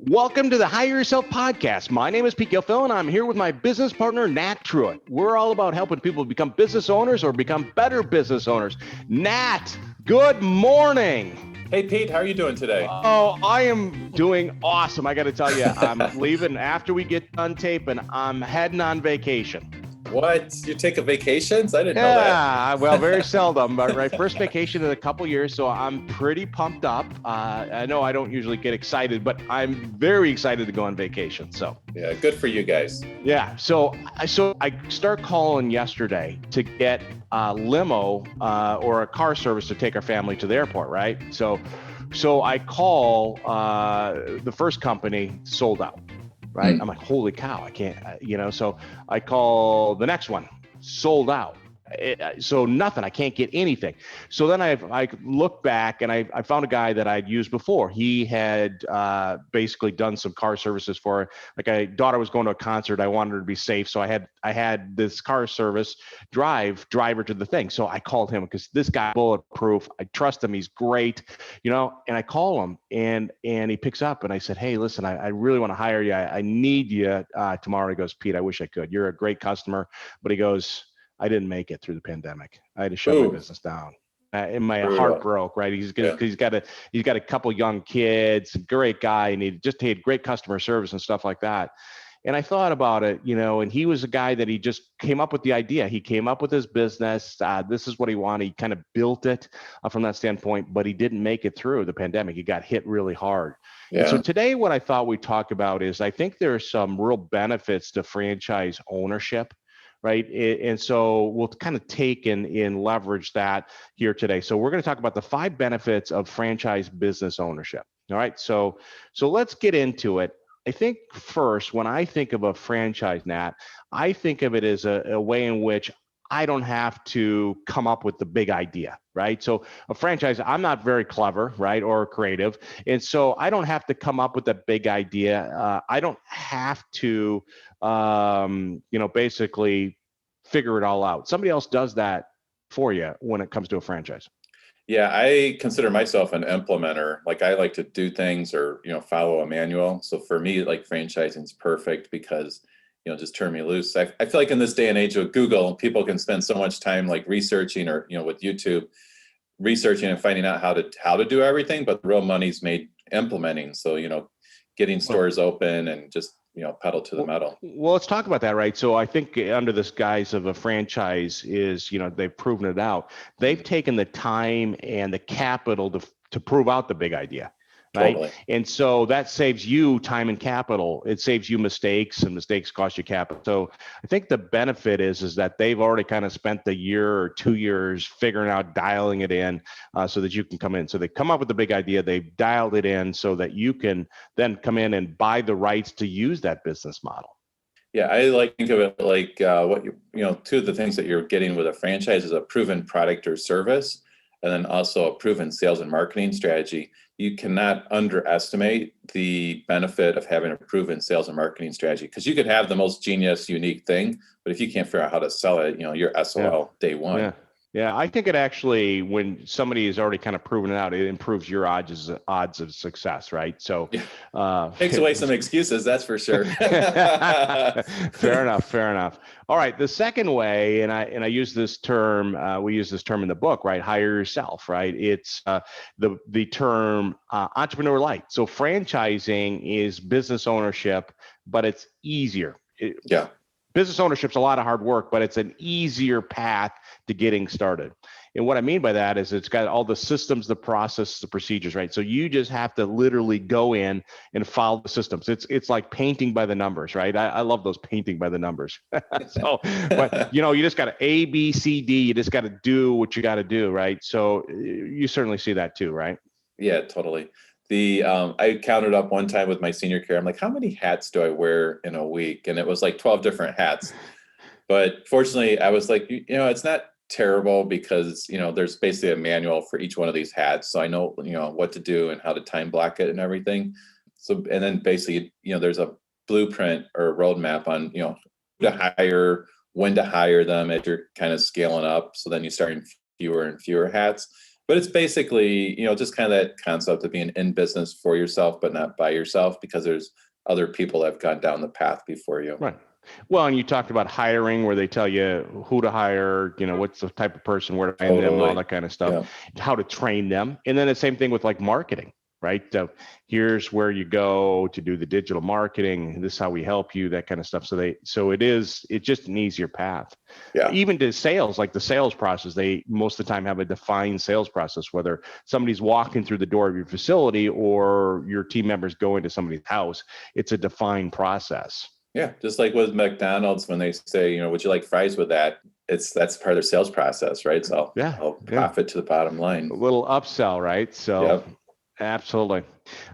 Welcome to the Hire Yourself podcast. My name is Pete Gilfil, and I'm here with my business partner, Nat Truitt. We're all about helping people become business owners or become better business owners. Nat, good morning. Hey, Pete, how are you doing today? Oh, I am doing awesome. I got to tell you, I'm leaving after we get done taping. I'm heading on vacation. What? You take a vacations? I didn't know that. Yeah, well, very seldom, but right, first vacation in a couple years, so I'm pretty pumped up. I know I don't usually get excited, but I'm very excited to go on vacation. So Yeah, good for you guys. yeah, so I start calling yesterday to get a limo or a car service to take our family to the airport, right? So I call the first company, sold out. Right. I'm like, holy cow, I can't, so I call the next one, sold out. So nothing, I can't get anything. So then I look back and I found a guy that I'd used before. He had basically done some car services for, like, a daughter was going to a concert. I wanted her to be safe. So I had this car service drive her to the thing. So I called him because this guy bulletproof. I trust him. He's great, and I call him and he picks up and I said, hey, listen, I really want to hire you. I need you tomorrow. He goes, Pete, I wish I could. You're a great customer. But he goes, I didn't make it through the pandemic. I had to shut my business down. And my heart broke, right? He's got a couple young kids, great guy, and he had great customer service and stuff like that. And I thought about it, and he was a guy that he just came up with the idea. He came up with his business. This is what he wanted. He kind of built it from that standpoint, but he didn't make it through the pandemic. He got hit really hard. Yeah. And so today, what I thought we'd talk about is I think there are some real benefits to franchise ownership. Right. And so we'll kind of take and leverage that here today. So we're going to talk about the 5 benefits of franchise business ownership. All right. So let's get into it. I think first, when I think of a franchise, Nat, I think of it as a way in which I don't have to come up with the big idea, right? So a franchise, I'm not very clever, right, or creative. And so I don't have to come up with a big idea. I don't have to, basically figure it all out. Somebody else does that for you when it comes to a franchise. Yeah, I consider myself an implementer. Like, I like to do things or, follow a manual. So for me, like, franchising is perfect because, just turn me loose. I feel like in this day and age with Google, people can spend so much time like researching or, with YouTube, researching and finding out how to do everything, but the real money's made implementing. So, getting stores open and just, pedal to the metal. Well, let's talk about that, right? So I think under this guise of a franchise is, they've proven it out. They've taken the time and the capital to prove out the big idea. Right. Totally. And so that saves you time and capital. It saves you mistakes, and mistakes cost you capital. So I think the benefit is that they've already kind of spent the year or 2 years figuring out, dialing it in so that you can come in. So they come up with the big idea. They've dialed it in so that you can then come in and buy the rights to use that business model. Yeah, I like think of it like what two of the things that you're getting with a franchise is a proven product or service, and then also a proven sales and marketing strategy. You cannot underestimate the benefit of having a proven sales and marketing strategy, because you could have the most genius, unique thing, but if you can't figure out how to sell it, you're SOL day one. Yeah. Yeah, I think it actually, when somebody has already kind of proven it out, it improves your odds of success, right? So takes away some excuses, that's for sure. Fair enough. All right, the second way, and I use this term, we use this term in the book, right? Hire yourself, right? It's the term entrepreneur light. So franchising is business ownership, but it's easier. Business ownership's a lot of hard work, but it's an easier path to getting started. And what I mean by that is it's got all the systems, the process, the procedures, right? So you just have to literally go in and follow the systems. It's like painting by the numbers, right? I love those painting by the numbers. So, but you just got to A, B, C, D. You just got to do what you got to do, right? So you certainly see that too, right? Yeah, totally. I counted up one time with my senior care. I'm like, how many hats do I wear in a week? And it was like 12 different hats. But fortunately, I was like, it's not terrible because, there's basically a manual for each one of these hats. So I know, what to do and how to time block it and everything. So, and then basically, there's a blueprint or a roadmap on, who to hire, when to hire them as you're kind of scaling up. So then you start in fewer and fewer hats. But it's basically, just kind of that concept of being in business for yourself, but not by yourself, because there's other people that have gone down the path before you. Right. Well, and you talked about hiring, where they tell you who to hire, what's the type of person, where to find them, all that kind of stuff, how to train them. And then the same thing with like marketing, right? Here's where you go to do the digital marketing. This is how we help you, that kind of stuff. So it's just an easier path. Yeah. Even to sales, like the sales process, they most of the time have a defined sales process, whether somebody's walking through the door of your facility or your team members go into somebody's house. It's a defined process. Yeah, just like with McDonald's, when they say, would you like fries with that? That's part of their sales process, right? So I'll profit to the bottom line. A little upsell, right? So absolutely.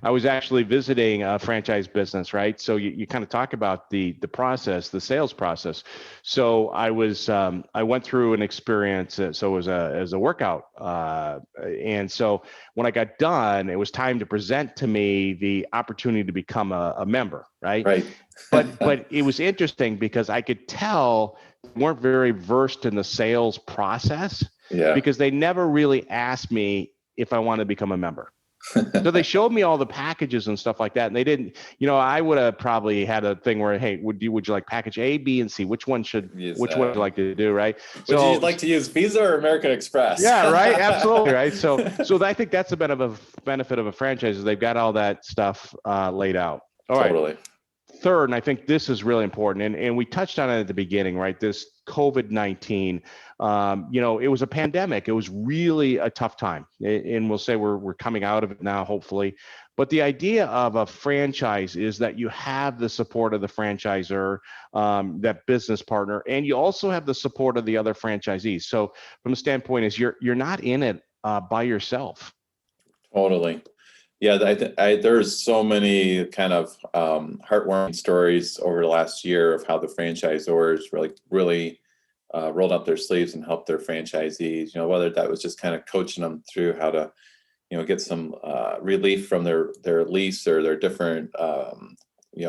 I was actually visiting a franchise business, right? So you kind of talk about the process, the sales process. So I went through an experience. So it was as a workout, and so when I got done, it was time to present to me the opportunity to become a member, right? Right. But it was interesting because I could tell they weren't very versed in the sales process, because they never really asked me if I wanted to become a member. So they showed me all the packages and stuff like that, and they didn't. I would have probably had a thing where, hey, would you like package A, B, and C? Which one would you like to do, right? Would you like to use Visa or American Express? Yeah, right, absolutely, right. So I think that's a bit of a benefit of a franchise, is they've got all that stuff laid out. All totally. Right. Third, and I think this is really important, and we touched on it at the beginning, right? This COVID-19, it was a pandemic. It was really a tough time, and we'll say we're coming out of it now, hopefully. But the idea of a franchise is that you have the support of the franchisor, that business partner, and you also have the support of the other franchisees. So from the standpoint is you're not in it by yourself. Totally. Yeah, there's so many kind of heartwarming stories over the last year of how the franchisors really rolled up their sleeves and helped their franchisees. Whether that was just kind of coaching them through how to, get some relief from their lease or their different,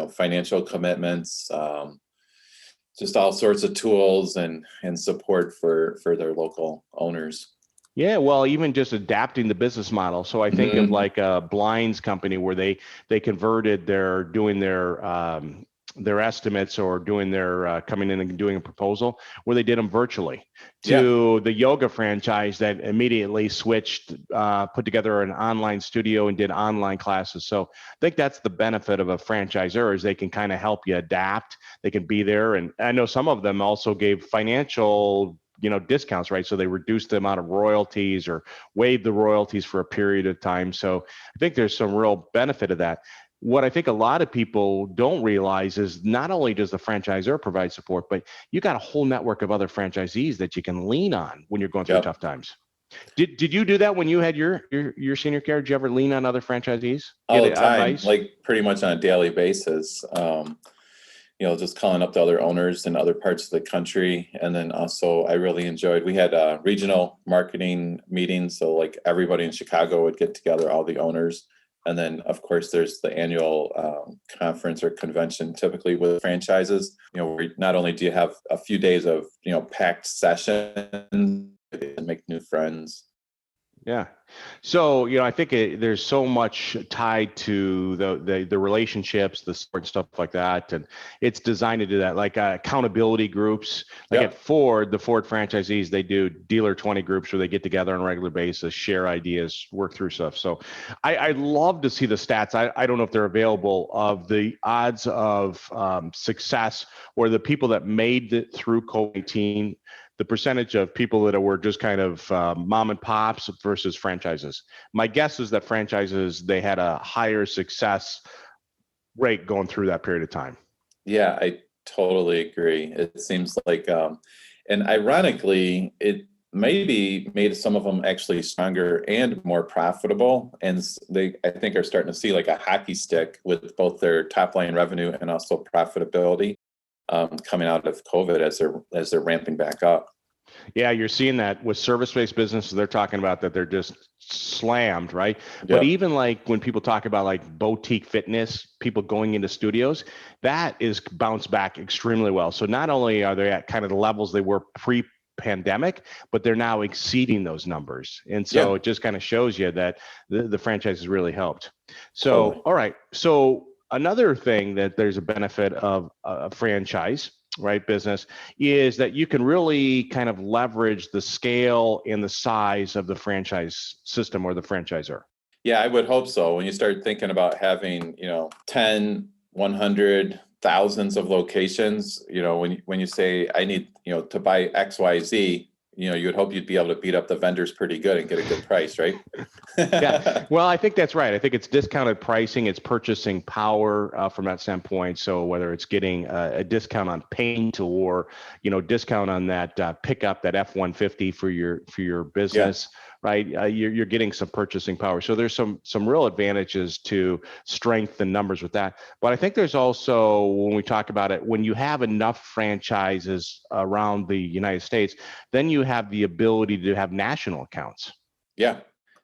financial commitments, just all sorts of tools and support for their local owners. Yeah, well, even just adapting the business model. So I think of like a blinds company where they converted doing their estimates, or doing their coming in and doing a proposal, where they did them virtually, to the yoga franchise that immediately switched, put together an online studio and did online classes. So I think that's the benefit of a franchisor, is they can kind of help you adapt. They can be there. And I know some of them also gave financial discounts, right? So they reduced the amount of royalties or waived the royalties for a period of time. So I think there's some real benefit of that. What I think a lot of people don't realize is not only does the franchisor provide support, but you got a whole network of other franchisees that you can lean on when you're going through tough times. Did you do that when you had your senior care? Did you ever lean on other franchisees? All the time, advice? Like pretty much on a daily basis. Just calling up the other owners in other parts of the country. And then also I really enjoyed, we had regional marketing meetings. So like everybody in Chicago would get together, all the owners. And then of course there's the annual conference or convention, typically with franchises, where not only do you have a few days of, packed sessions and make new friends. Yeah. So, I think there's so much tied to the relationships, the support, stuff like that. And it's designed to do that, like accountability groups. Like at Ford, the Ford franchisees, they do dealer 20 groups where they get together on a regular basis, share ideas, work through stuff. So I'd love to see the stats. I don't know if they're available, of the odds of success, or the people that made it through COVID-19, the percentage of people that were just kind of mom and pops versus franchises. My guess is that franchises, they had a higher success rate going through that period of time. Yeah, I totally agree. It seems like, and ironically, it maybe made some of them actually stronger and more profitable. And they, I think, are starting to see like a hockey stick with both their top line revenue and also profitability coming out of COVID as they're ramping back up. Yeah, you're seeing that with service-based businesses. They're talking about that they're just slammed, right? But even like when people talk about like boutique fitness, people going into studios, that is bounced back extremely well. So not only are they at kind of the levels they were pre pandemic, but they're now exceeding those numbers. And so Yeah, it just kind of shows you that the franchise has really helped. So, totally. all right. So another thing that there's a benefit of a franchise, right, business, is that you can really kind of leverage the scale and the size of the franchise system or the franchisor. Yeah, I would hope so. When you start thinking about having, 10, 100, thousands of locations, when you say I need, to buy XYZ, you would hope you'd be able to beat up the vendors pretty good and get a good price, right? Yeah, well, I think that's right. I think it's discounted pricing, it's purchasing power from that standpoint. So whether it's getting a discount on paint or discount on that pickup, that F-150 for your Yeah. business, right? You're getting some purchasing power. So there's some real advantages to strengthen numbers with that. But I think there's also, when we talk about it, when you have enough franchises around the United States, then you have the ability to have national accounts. Yeah.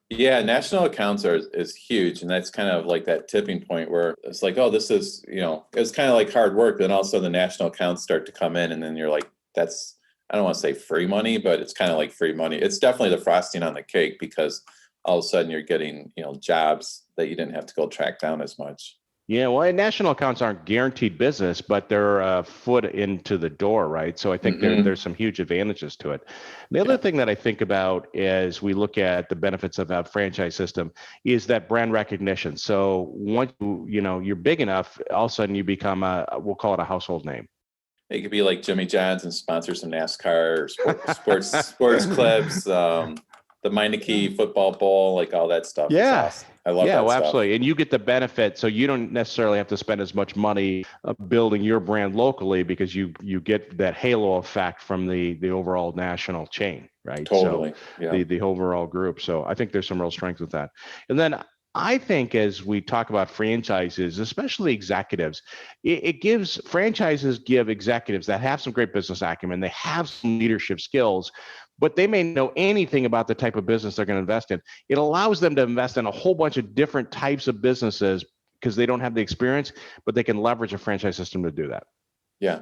Yeah, national accounts is huge, and that's kind of like that tipping point where it's like, oh, this is, it's kind of like hard work. Then all of a sudden the national accounts start to come in, and then you're like, that's, I don't want to say free money, but it's kind of like free money. It's definitely the frosting on the cake because all of a sudden you're getting, jobs that you didn't have to go track down as much. Yeah, well, and national accounts aren't guaranteed business, but they're a foot into the door, right? So I think there's some huge advantages to it. The other Yeah. thing that I think about as we look at the benefits of a franchise system is that brand recognition. So once you're big enough, all of a sudden you become we'll call it a household name. It could be like Jimmy John's and sponsor some NASCAR or sports clips, the Meineke football bowl, like all that stuff is Yeah. awesome. I love Yeah, that well, stuff. absolutely. And you get the benefit. So you don't necessarily have to spend as much money building your brand locally because you get that halo effect from the overall national chain, right? So Totally. Yeah. the overall group. So I think there's some real strength with that. And then I think as we talk about franchises, especially executives, it gives franchises give executives that have some great business acumen, they have some leadership skills, but they may know anything about the type of business they're going to invest in. It allows them to invest in a whole bunch of different types of businesses because they don't have the experience, but they can leverage a franchise system to do that. Yeah.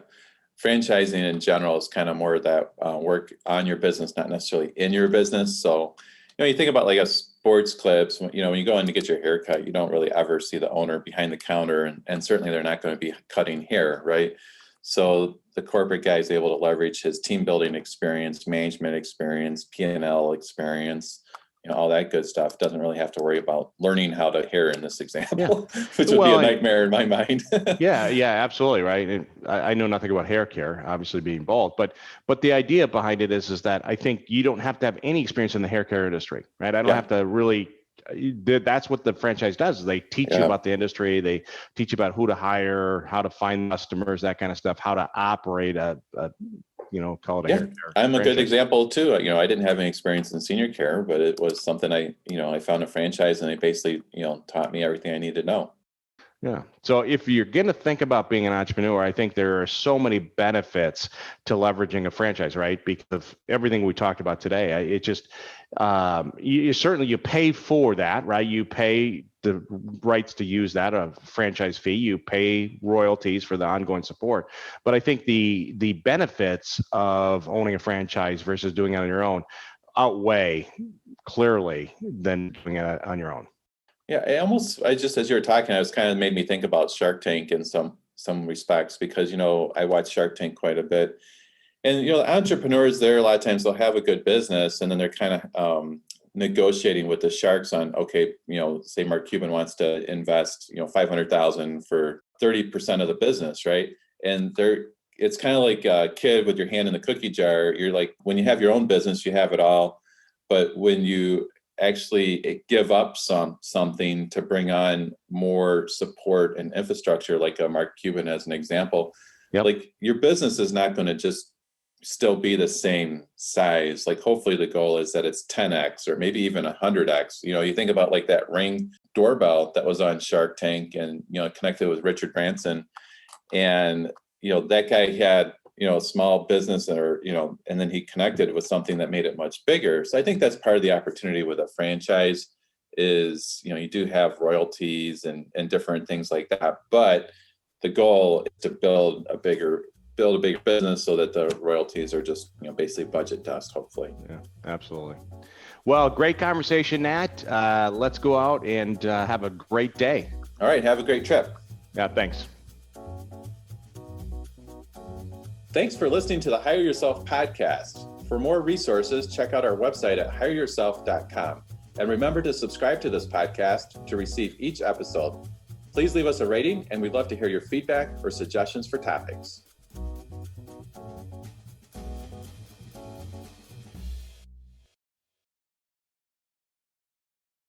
Franchising in general is kind of more of that work on your business, not necessarily in your business. So, you think about like a sports clips, when you go in to get your hair cut, you don't really ever see the owner behind the counter, and certainly they're not going to be cutting hair, right? So the corporate guy is able to leverage his team building experience, management experience, P&L experience, all that good stuff. Doesn't really have to worry about learning how to hair in this Yeah. example, which would be a Well, nightmare in my mind. yeah, absolutely, right. And I know nothing about hair care, obviously being bald, but the idea behind it is that I think you don't have to have any experience in the hair care industry, right? I don't Yeah. have to really. That's what the franchise does. Is they teach you Yeah. about the industry. They teach you about who to hire, how to find customers, that kind of stuff, how to operate call it a Yeah, hair care I'm a good franchise. example too. I didn't have any experience in senior care, but it was something I found a franchise and they basically, taught me everything I needed to know. Yeah. So if you're going to think about being an entrepreneur, I think there are so many benefits to leveraging a franchise, right? Because of everything we talked about today. It just, you certainly you pay for that, right? You pay the rights to use that, a franchise fee. You pay royalties for the ongoing support. But I think the benefits of owning a franchise versus doing it on your own outweigh clearly than doing it on your own. Yeah, I just as you were talking, I was kind of made me think about Shark Tank in some respects because I watch Shark Tank quite a bit, and the entrepreneurs there a lot of times they'll have a good business and then they're kind of negotiating with the sharks on okay, say Mark Cuban wants to invest 500,000 for 30% of the business, right? And it's kind of like a kid with your hand in the cookie jar. You're like when you have your own business, you have it all, but when you actually give up something to bring on more support and infrastructure, like a Mark Cuban as an example, Yep. like your business is not going to just still be the same size. Like hopefully the goal is that it's 10x or maybe even 100x. You think about like that Ring doorbell that was on Shark Tank and connected with Richard Branson, and that guy had a small business and then he connected with something that made it much bigger. So I think that's part of the opportunity with a franchise is, you do have royalties and different things like that, but the goal is to build a bigger build a bigger business so that the royalties are just, basically budget dust, hopefully. Yeah, absolutely. Well, great conversation, Nat. Let's go out and have a great day. All right. Have a great trip. Yeah, thanks. Thanks for listening to the Hire Yourself podcast. For more resources, check out our website at hireyourself.com. And remember to subscribe to this podcast to receive each episode. Please leave us a rating, and we'd love to hear your feedback or suggestions for topics.